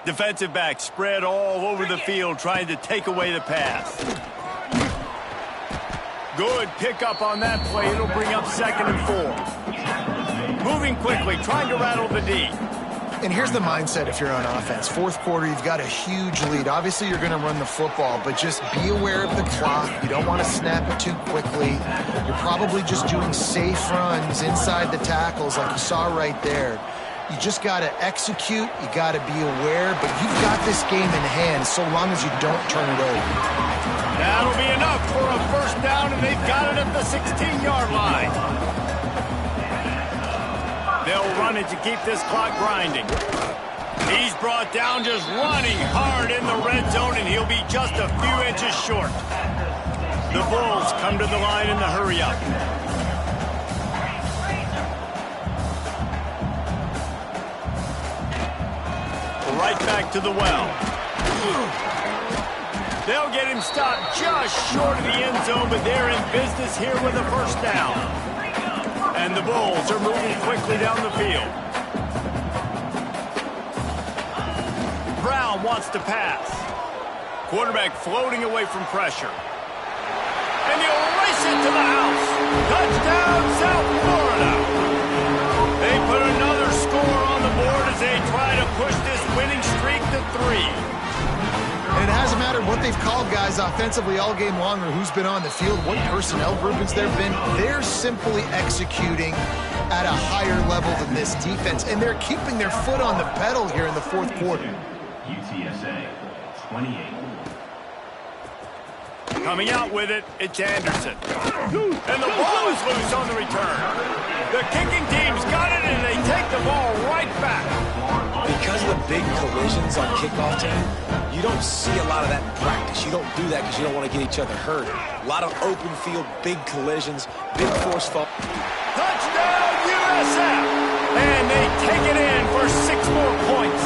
Defensive back spread all over the field trying to take away the pass. Good pickup on that play. It'll bring up 2nd and 4. Moving quickly, trying to rattle the D. And here's the mindset if you're on offense. 4th quarter, you've got a huge lead. Obviously, you're going to run the football, but just be aware of the clock. You don't want to snap it too quickly. You're probably just doing safe runs inside the tackles like you saw right there. You just got to execute. You got to be aware, but you've got this game in hand so long as you don't turn it over. That'll be enough for a first down, and they've got it at the 16-yard line. They'll run it to keep this clock grinding. He's brought down just running hard in the red zone, and he'll be just a few inches short. The Bulls come to the line in the hurry-up. Right back to the well. They'll get him stopped just short of the end zone, but they're in business here with a first down. And the Bulls are moving quickly down the field. Brown wants to pass. Quarterback floating away from pressure. And he'll race it to the house. Touchdown, South Florida. They put another score on the board as they try to push this winning streak to 3. And it hasn't mattered what they've called guys offensively all game long or who's been on the field, what personnel groupings there have been. They're simply executing at a higher level than this defense, and they're keeping their foot on the pedal here in the fourth quarter. UTSA, 28. Coming out with it, it's Anderson. And the ball is loose on the return. The kicking team's got it, and they take the ball right back. Because of the big collisions on kickoff time, you don't see a lot of that in practice. You don't do that because you don't want to get each other hurt. A lot of open field, big collisions, big force fall. Touchdown, USF! And they take it in for 6 more points.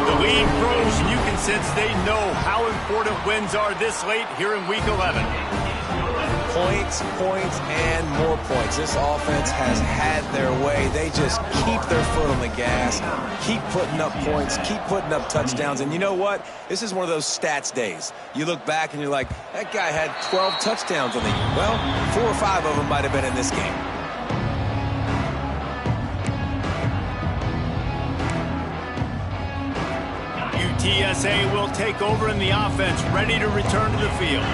The lead grows, and you can sense they know how important wins are this late here in Week 11. Points, points, and more points. This offense has had their way. They just keep their foot on the gas, keep putting up points, keep putting up touchdowns. And you know what? This is one of those stats days. You look back and you're like, that guy had 12 touchdowns on the year. Well, 4 or 5 of them might have been in this game. UTSA will take over in the offense, ready to return to the field.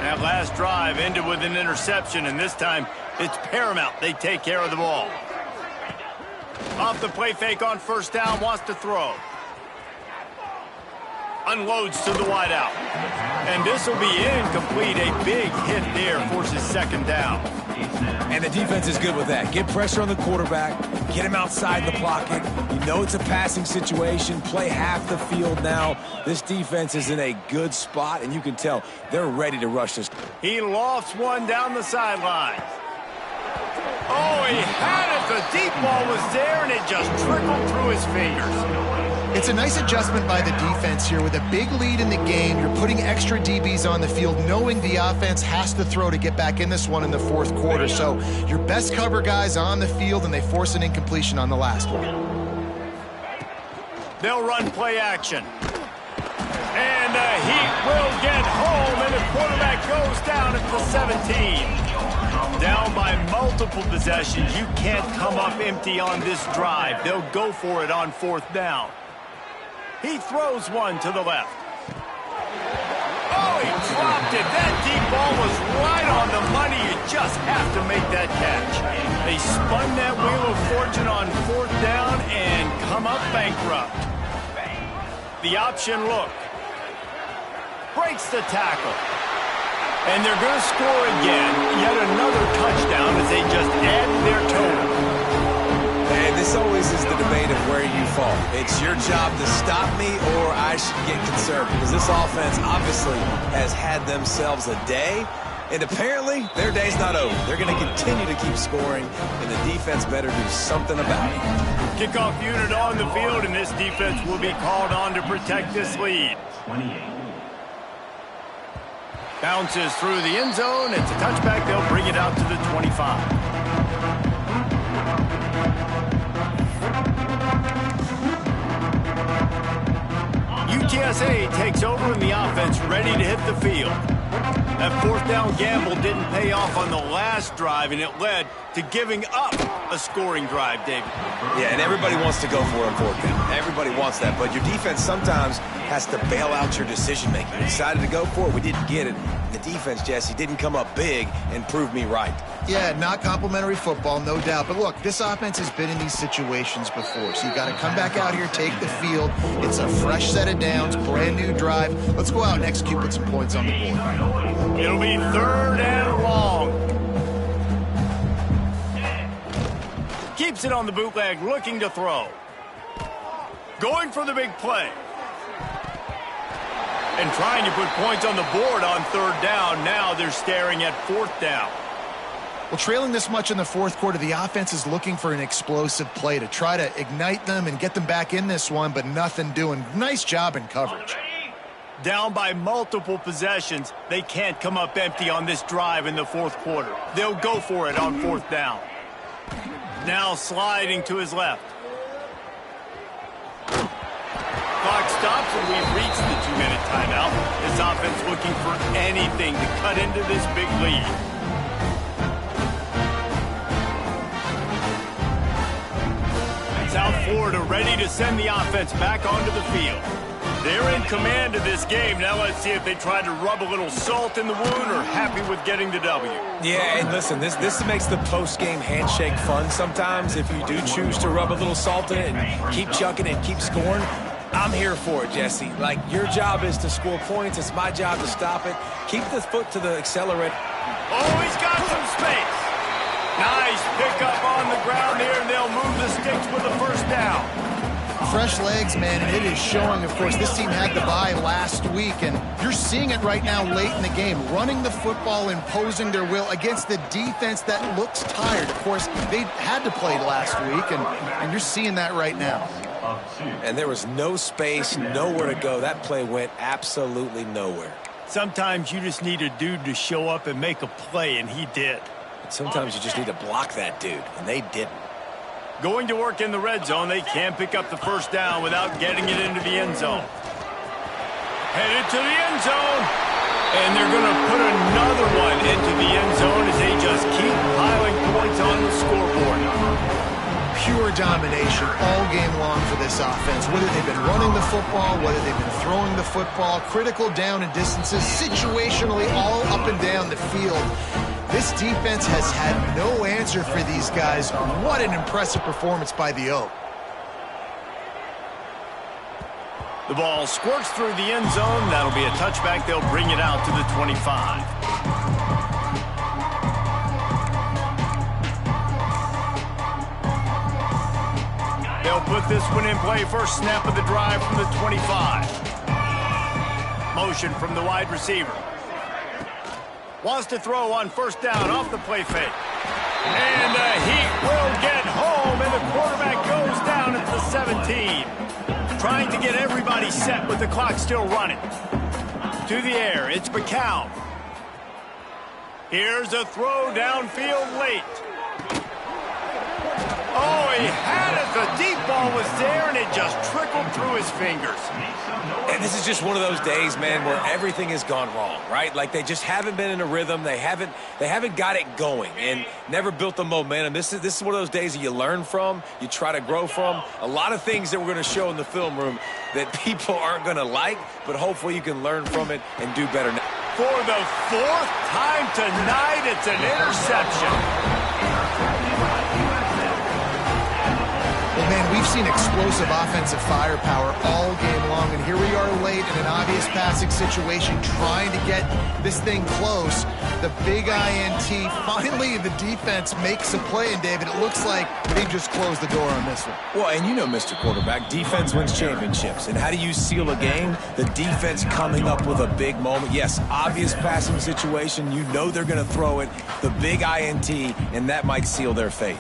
That last drive ended with an interception, and this time it's paramount they take care of the ball. Off the play fake on first down, wants to throw. Unloads to the wideout. And this will be incomplete. A big hit there forces second down. And the defense is good with that. Get pressure on the quarterback, get him outside the pocket. You know it's a passing situation. Play half the field now. This defense is in a good spot, and you can tell they're ready to rush this. He lofts one down the sideline. Oh, he had it. The deep ball was there, and it just trickled through his fingers. It's a nice adjustment by the defense here. With a big lead in the game, you're putting extra DBs on the field, knowing the offense has to throw to get back in this one in the fourth quarter. So your best cover guys on the field, and they force an incompletion on the last one. They'll run play action. And the Heat will get home, and the quarterback goes down at the 17. Down by multiple possessions. You can't come up empty on this drive. They'll go for it on fourth down. He throws one to the left. Oh, he dropped it. That deep ball was right on the money. You just have to make that catch. They spun that wheel of fortune on fourth down and come up bankrupt. The option look. Breaks the tackle. And they're going to score again. Yet another touchdown as they just add their total. And this always is the debate of where you fall. It's your job to stop me, or I should get concerned, because this offense obviously has had themselves a day, and apparently their day's not over. They're going to continue to keep scoring, and the defense better do something about it. Kickoff unit on the field, and this defense will be called on to protect this lead. 28. Bounces through the end zone. It's a touchback. They'll bring it out to the 25. UTSA takes over in the offense, ready to hit the field. That fourth down gamble didn't pay off on the last drive, and it led to giving up a scoring drive, David. Yeah, and everybody wants to go for it on fourth down. Everybody wants that, but your defense sometimes has to bail out your decision-making. We decided to go for it. We didn't get it. The defense, Jesse, didn't come up big and prove me right. Yeah, not complimentary football, no doubt. But look, this offense has been in these situations before. So you got to come back out here, take the field. It's a fresh set of downs, brand new drive. Let's go out and execute, put some points on the board. It'll be third and long. Keeps it on the bootleg, looking to throw. Going for the big play. And trying to put points on the board on third down. Now they're staring at fourth down. Well, trailing this much in the fourth quarter, the offense is looking for an explosive play to try to ignite them and get them back in this one, but nothing doing. Nice job in coverage. Down by multiple possessions, they can't come up empty on this drive in the fourth quarter. They'll go for it on fourth down. Now sliding to his left. Clock stops, and we've reached the 2-minute timeout. This offense looking for anything to cut into this big lead. South Florida ready to send the offense back onto the field. They're in command of this game. Now let's see if they try to rub a little salt in the wound or happy with getting the W. Yeah, and listen, this makes the post-game handshake fun sometimes. If you do choose to rub a little salt in it and keep chucking and keep scoring, I'm here for it, Jesse. Like, your job is to score points. It's my job to stop it. Keep the foot to the accelerator. Oh, he's got some space. Nice pickup on the ground there, and they'll move the sticks with a first down. Fresh legs, man, and it is showing. Of course, this team had the bye last week, and you're seeing it right now late in the game. Running the football, imposing their will against the defense that looks tired. Of course, they had to play last week, and you're seeing that right now. And there was no space, nowhere to go. That play went absolutely nowhere. Sometimes you just need a dude to show up and make a play, and he did. Sometimes you just need to block that dude, and they didn't. Going to work in the red zone, they can't pick up the first down without getting it into the end zone. Headed to the end zone. And they're going to put another one into the end zone as they just keep piling points on the scoreboard. Pure domination all game long for this offense. Whether they've been running the football, whether they've been throwing the football, critical down and distances, situationally all up and down the field. This defense has had no answer for these guys. What an impressive performance by the Oak. The ball squirts through the end zone. That'll be a touchback. They'll bring it out to the 25. They'll put this one in play. First snap of the drive from the 25. Motion from the wide receiver. Wants to throw on first down off the play fake. And the Heat will get home, and the quarterback goes down at the 17. Trying to get everybody set with the clock still running. To the air, it's McCown. Here's a throw downfield late. Oh, he had it. The deep ball was there, and it just trickled through his fingers. And this is just one of those days, man, where everything has gone wrong, right? Like, they just haven't been in a rhythm. They haven't got it going and never built the momentum. This is one of those days that you learn from, you try to grow from. A lot of things that we're going to show in the film room that people aren't going to like, but hopefully you can learn from it and do better. For the fourth time tonight, it's an interception. Well, man, we've seen explosive offensive firepower all game long, and here we are late in an obvious passing situation trying to get this thing close. The big INT, finally the defense makes a play, and David, it looks like they just closed the door on this one. Well, and you know, Mr. Quarterback, defense wins championships. And how do you seal a game? The defense coming up with a big moment. Yes, obvious passing situation. You know they're going to throw it. The big INT, and that might seal their fate.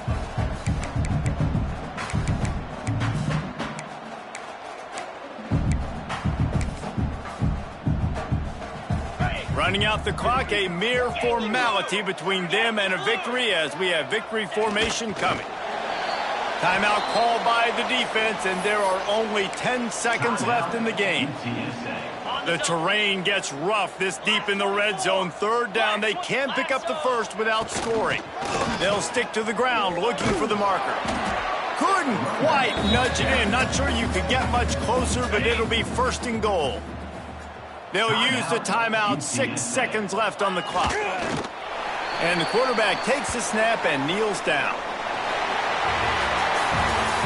Running out the clock, a mere formality between them and a victory as we have victory formation coming. Timeout called by the defense, and there are only 10 seconds left in the game. The terrain gets rough this deep in the red zone. Third down, they can't pick up the first without scoring. They'll stick to the ground looking for the marker. Couldn't quite nudge it in. Not sure you could get much closer, but it'll be first and goal. They'll use the timeout, 6 seconds left on the clock. And the quarterback takes the snap and kneels down.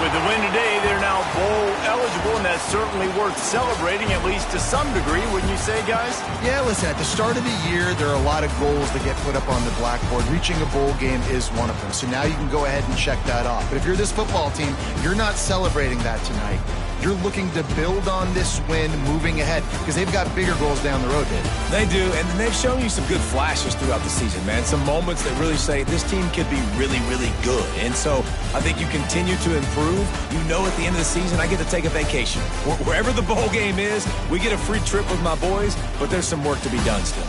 With the win today, they're now bowl eligible, and that's certainly worth celebrating, at least to some degree, wouldn't you say, guys? Yeah, listen, at the start of the year, there are a lot of goals that get put up on the blackboard. Reaching a bowl game is one of them. So now you can go ahead and check that off. But if you're this football team, you're not celebrating that tonight. You're looking to build on this win moving ahead because they've got bigger goals down the road, David. They do, and they've shown you some good flashes throughout the season, man. Some moments that really say this team could be really, really good. And so I think you continue to improve. You know at the end of the season, I get to take a vacation. Wherever the bowl game is, we get a free trip with my boys, but there's some work to be done still.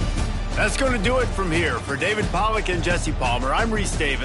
That's going to do it from here. For David Pollack and Jesse Palmer, I'm Reese Davis.